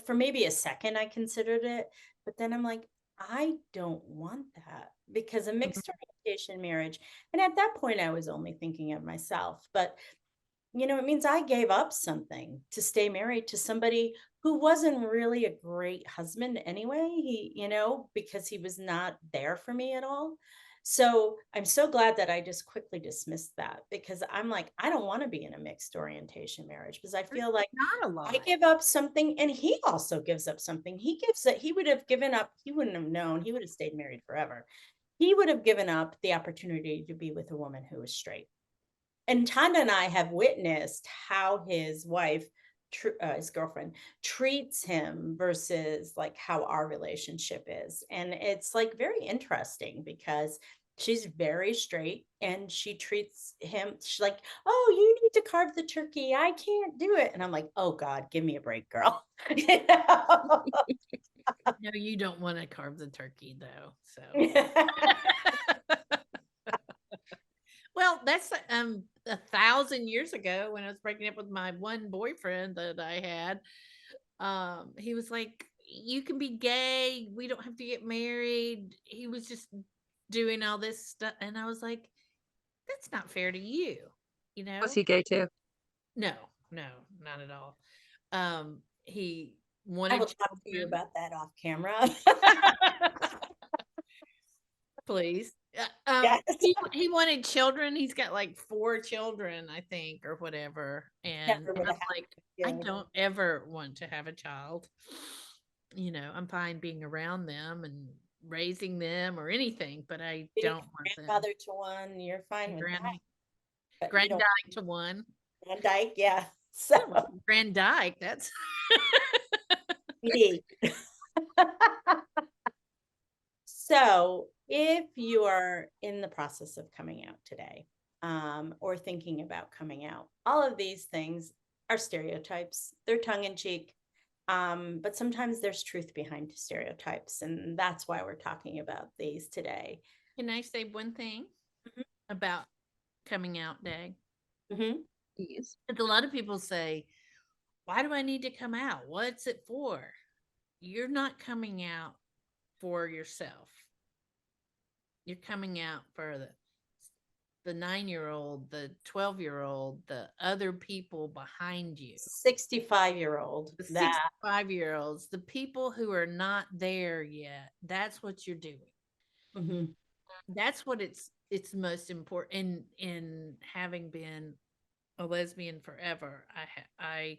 for maybe a second, I considered it, but then I'm like, I don't want that, because a mixed orientation marriage, and at that point, I was only thinking of myself, but it means I gave up something to stay married to somebody who wasn't really a great husband anyway. Because he was not there for me at all. So I'm so glad that I just quickly dismissed that, because I'm like, I don't want to be in a mixed orientation marriage, because I feel like Not a I lot. give up something and he also gives up something. He would have given up, he wouldn't have known, he would have stayed married forever. He would have given up the opportunity to be with a woman who was straight. And Tonda and I have witnessed how his wife, his girlfriend, treats him versus like how our relationship is. And it's like very interesting, because she's very straight and she treats him, she's like, oh, you need to carve the turkey, I can't do it. And I'm like, oh God, give me a break, girl. No, you don't want to carve the turkey though. So well, that's 1,000 years ago when I was breaking up with my one boyfriend that I had. He was like, you can be gay, we don't have to get married. He was just doing all this stuff, and I was like, that's not fair to you, you Was know? he gay too? No, no, not at all. He I wanted will talk to you children. about that off camera. Please. Yes. He wanted children. He's got like 4 children, I think, or whatever. And Never would I have was like, I happened. don't ever want to have a child. I'm fine being around them and raising them or anything, but I Being don't want a them. grandmother to one, you're fine with Grand that, but you Grand don't Dyke to one. Van Dyke, yeah. So Oh, Grand Dyke, that's PD. So if you are in the process of coming out today, or thinking about coming out, all of these things are stereotypes. They're tongue in cheek. But sometimes there's truth behind stereotypes, and that's why we're talking about these today. Can I say one thing Mhm. about coming out day? Mhm. Yes. Because a lot of people say, why do I need to come out? What's it for? You're not coming out for yourself. You're coming out for the 9-year-old, the 12-year-old, the other people behind you, 65-year-old the that 65-year-olds, the people who are not there yet. That's what you're doing. Mhm. That's what it's most important in having been a lesbian forever. I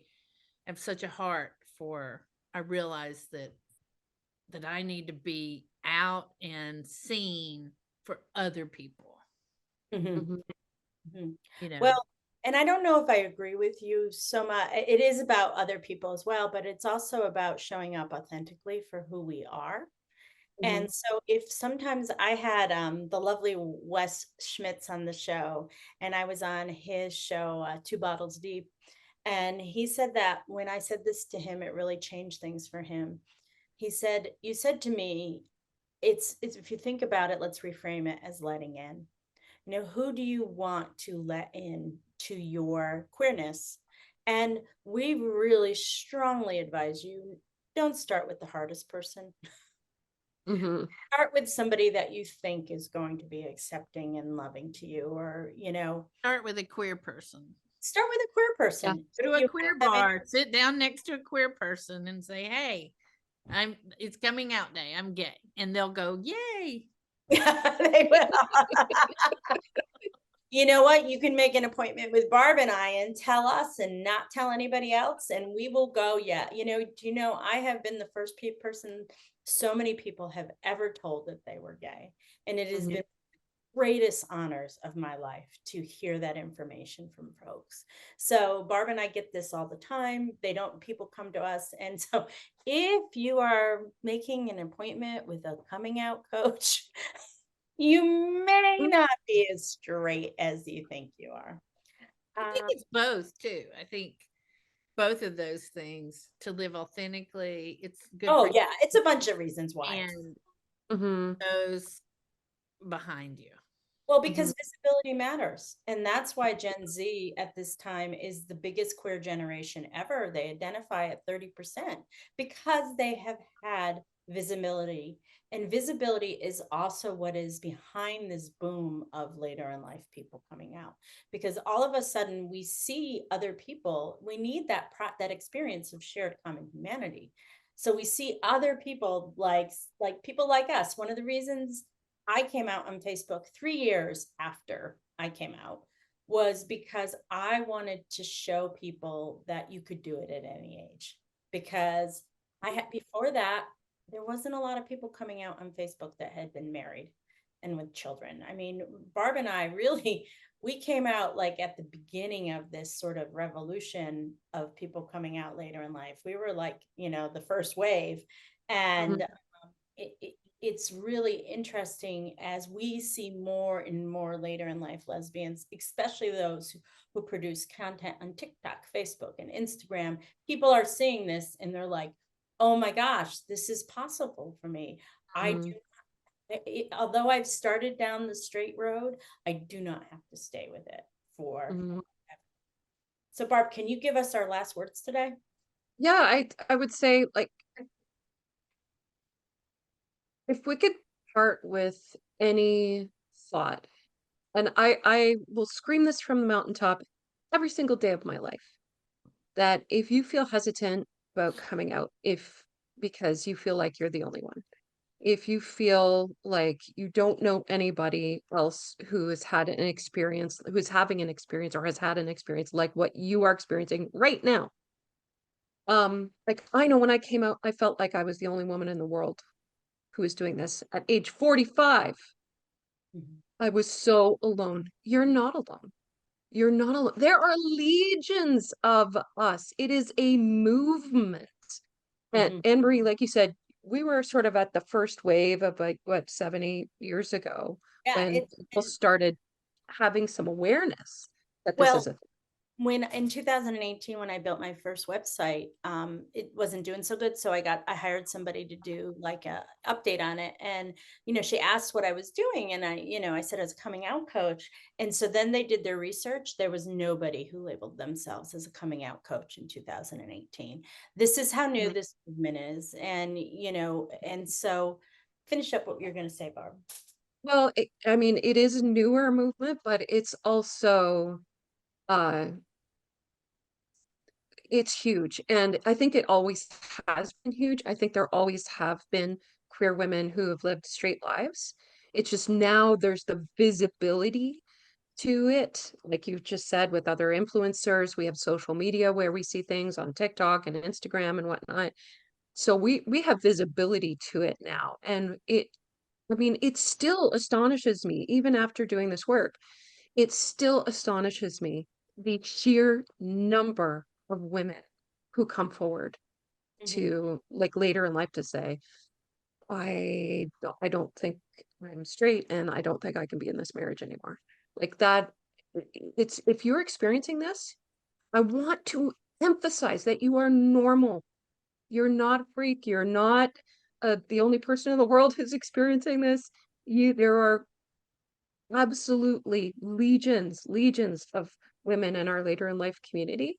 have such a heart for, I realize that I need to be out and seen for other people, Mhm. Mhm. Mhm. you know. Well, and I don't know if I agree with you so much. It is about other people as well, but it's also about showing up authentically for who we are. And Mhm. so if sometimes I had the lovely Wes Schmitz on the show, and I was on his show, Two Bottles Deep, and he said that when I said this to him, it really changed things for him. He said, "You said to me, it's if you think about it, let's reframe it as letting in. You know, who do you want to let in to your queerness? And we really strongly advise you, don't start with the hardest person. Mhm. Start with somebody that you think is going to be accepting and loving to you, or, Start with a queer person. start with a queer Yeah. person. Go If to a you queer have any, bar, sit down next to a queer person and say, "Hey, it's coming out day. I'm gay." And they'll go, "Yay." they will. You know what? You can make an appointment with Barb and I and tell us and not tell anybody else, and we will go. Yeah. Do you know, I have been the first person so many people have ever told that they were gay. And it has Mhm. been greatest honors of my life to hear that information from folks. So Barb and I get this all the time. People come to us. And so if you are making an appointment with a coming out coach, you may Mhm. not be as straight as you think you are. I think Um, it's both too. I think both of those things to live authentically, it's good for oh, you yeah, it's a bunch of reasons why. and Mhm. those behind you. Well, Mhm. because visibility matters. And that's why Gen Z at this time is the biggest queer generation ever. They identify at 30% because they have had visibility. And visibility is also what is behind this boom of later in life people coming out. Because all of a sudden we see other people, we need that experience of shared common humanity. So we see other people like people like us. One of the reasons I came out on Facebook 3 years after I came out was because I wanted to show people that you could do it at any age. Because I had before that, there wasn't a lot of people coming out on Facebook that had been married and with children. I mean, Barb and I really, we came out like at the beginning of this sort of revolution of people coming out later in life. We were like, the first wave. And Mhm. it's really interesting as we see more and more later in life lesbians, especially those who produce content on TikTok, Facebook, and Instagram. People are seeing this and they're like, oh my gosh, this is possible for me. I Mhm. do, although I've started down the straight road, I do not have to stay with it for. Mhm. So, Barb, can you give us our last words today? Yeah, I would say, like, if we could part with any thought, and I will scream this from the mountaintop every single day of my life, that if you feel hesitant about coming out, if because you feel like you're the only one, if you feel like you don't know anybody else who has had an experience, who's having an experience or has had an experience like what you are experiencing right now. Like, I know when I came out, I felt like I was the only woman in the world who was doing this at age 45. Mhm. I was so alone. You're not alone. You're not alone. There are legions of us. It is a movement. And Mhm. Anne-Marie, like you said, we were sort of at the first wave of, like, what, 7, 8 years ago, Yeah, when it's people started having some awareness that this is well, a thing. when in 2018, when I built my first website, it wasn't doing so good. So I hired somebody to do like a update on it. And, she asked what I was doing. And I said I was a coming out coach. And so then they did their research. There was nobody who labeled themselves as a coming out coach in 2018. This is how new Mhm. this movement is. And, and so finish up what you're going to say, Barb. Well, I mean, it is a newer movement, but it's also uh it's huge. And I think it always has been huge. I think there always have been queer women who have lived straight lives. It's just now there's the visibility to it. Like you just said, with other influencers, we have social media where we see things on TikTok and Instagram and whatnot. So we have visibility to it now. And I mean, it still astonishes me, even after doing this work, it still astonishes me the sheer number of women who come forward Mhm. to like later in life to say, I don't think I'm straight and I don't think I can be in this marriage anymore. Like that, it's if you're experiencing this, I want to emphasize that you are normal. You're not a freak. You're not the only person in the world who's experiencing this. There are absolutely legions of women in our later in life community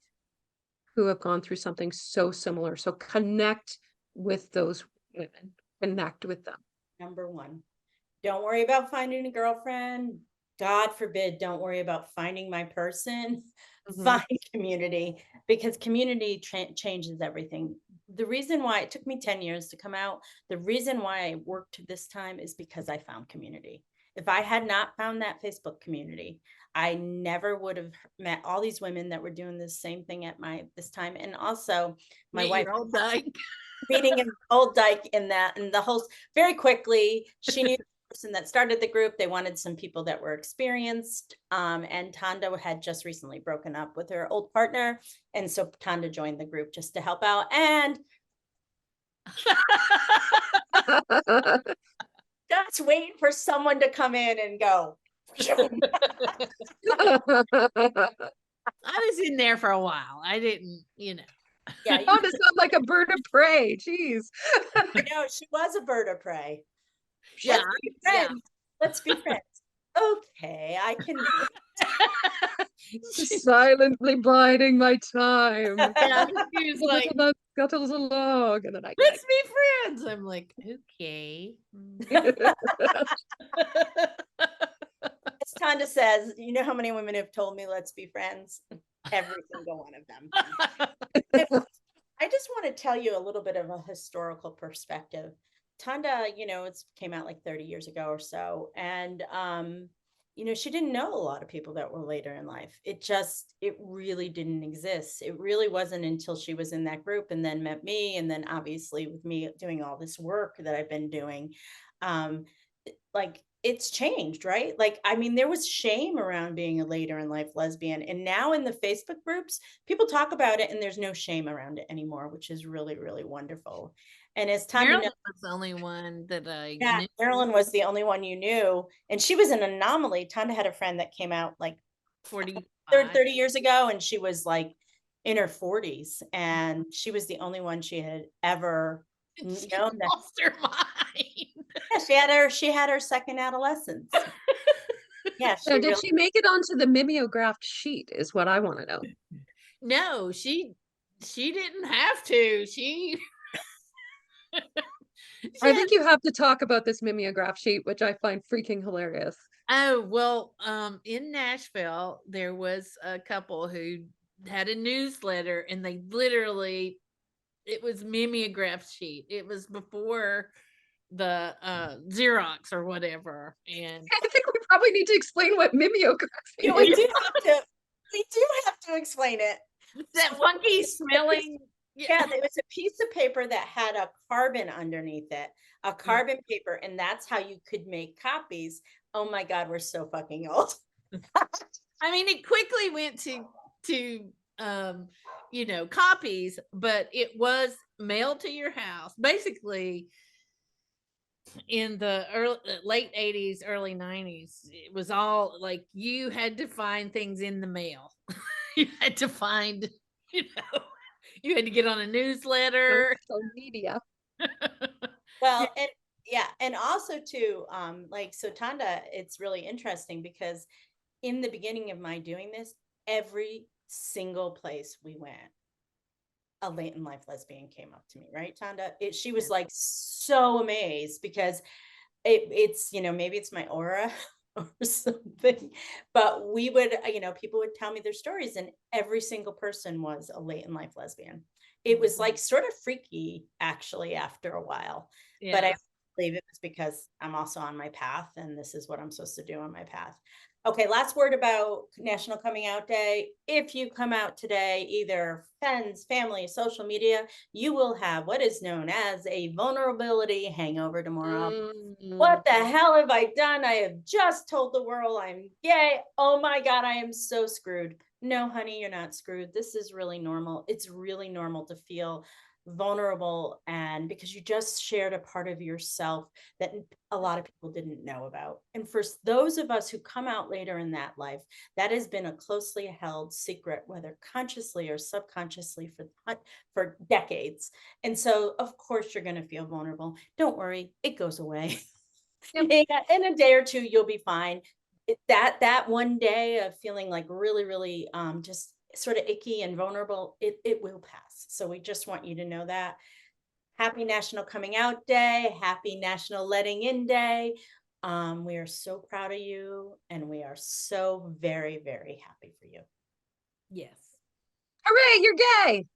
who have gone through something so similar. So connect with those women, connect with them. Number one. Don't worry about finding a girlfriend. God forbid, don't worry about finding my person. Mhm. Find community, because community changes everything. The reason why it took me 10 years to come out, the reason why I worked this time is because I found community. If I had not found that Facebook community, I never would have met all these women that were doing the same thing at this time. And also my Meet wife your old dyke. meeting an old dyke in that, and the whole very quickly she knew the person that started the group. They wanted some people that were experienced, and Tonda had just recently broken up with her old partner, and so Tonda joined the group just to help out, and just waiting for someone to come in and go. I was in there for a while. I didn't, Yeah, How does sound like a bird of prey? Jeez. I know she was a bird of prey. Yeah, Let's be yeah. friends. Let's be friends. Okay, I can Just silently biding my time. Yeah, she was like, That scuttles along, and then I let's be friends. I'm like, okay. As Tonda says, you know how many women have told me let's be friends? Every single one of them. I just want to tell you a little bit of a historical perspective. Tonda, it's came out like 30 years ago or so. And she didn't know a lot of people that were later in life. It really didn't exist. It really wasn't until she was in that group and then met me. And then obviously with me doing all this work that I've been doing, like it's changed, right? Like, I mean, there was shame around being a later in life lesbian. And now in the Facebook groups, people talk about it and there's no shame around it anymore, which is really, really wonderful. And as Tonda Marilyn knows, was the only one that I yeah, knew. Marilyn was the only one you knew. And she was an anomaly. Tonda had a friend that came out like 45. 30 years ago, and she was like in her 40s. And she was the only one she had ever She known that. lost her mind. Yeah, she had her second adolescence. Yeah, So she did really she make it onto the mimeographed sheet is what I want to know. No, she didn't have to. I think you have to talk about this mimeograph sheet, which I find freaking hilarious. Oh, well, in Nashville, there was a couple who had a newsletter and they literally, it was mimeograph sheet. It was before the Xerox or whatever. And I think we probably need to explain what mimeograph Yeah, is. we do have to explain it. that funky smelling. Yeah, there was a piece of paper that had a carbon underneath it, a carbon paper, and that's how you could make copies. Oh my God, we're so fucking old. I mean, it quickly went to copies, but it was mailed to your house basically in the late 80s, early 90s. It was all like you had to find things in the mail. You had to find, you had to get on a newsletter. Social media. Well, and yeah, and also too, like, so Tonda, it's really interesting because in the beginning of my doing this, every single place we went, a late in life lesbian came up to me, right, Tonda? She was like so amazed because it's, maybe it's my aura or something, but we would, people would tell me their stories, and every single person was a late in life lesbian. It was like sort of freaky actually after a while, but I believe it was because I'm also on my path and this is what I'm supposed to do on my path. Okay, last word about National Coming Out Day. If you come out today, either friends, family, social media, you will have what is known as a vulnerability hangover tomorrow. What the hell have I done? I have just told the world I'm gay. Oh my God, I am so screwed. No, honey, you're not screwed. This is really normal. It's really normal to feel vulnerable, and because you just shared a part of yourself that a lot of people didn't know about. And for those of us who come out later in that life, that has been a closely held secret, whether consciously or subconsciously, for decades. And so of course you're going to feel vulnerable. Don't worry, it goes away. In a day or two, you'll be fine. That one day of feeling like really, really just sort of icky and vulnerable, it will pass. So we just want you to know that. Happy National Coming Out Day. Happy National Letting In Day. We are so proud of you, and we are so very, very happy for you. Yes. Hooray, you're gay.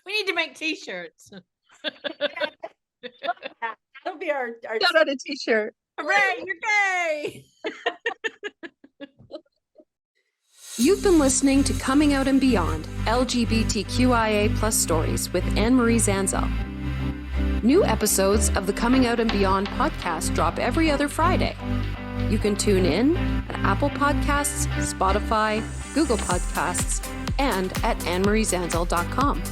We need to make t-shirts. That'll be our Got on a t-shirt. Hooray, you're gay. You've been listening to Coming Out and Beyond, LGBTQIA plus stories with Anne-Marie Zanzal. New episodes of the Coming Out and Beyond podcast drop every other Friday. You can tune in at Apple Podcasts, Spotify, Google Podcasts, and at annemariezanzal.com.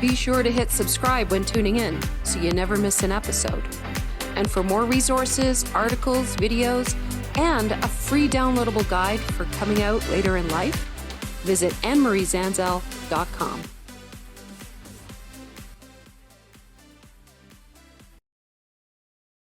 Be sure to hit subscribe when tuning in so you never miss an episode. And for more resources, articles, videos, and a free downloadable guide for coming out later in life, visit annemariezanzal.com.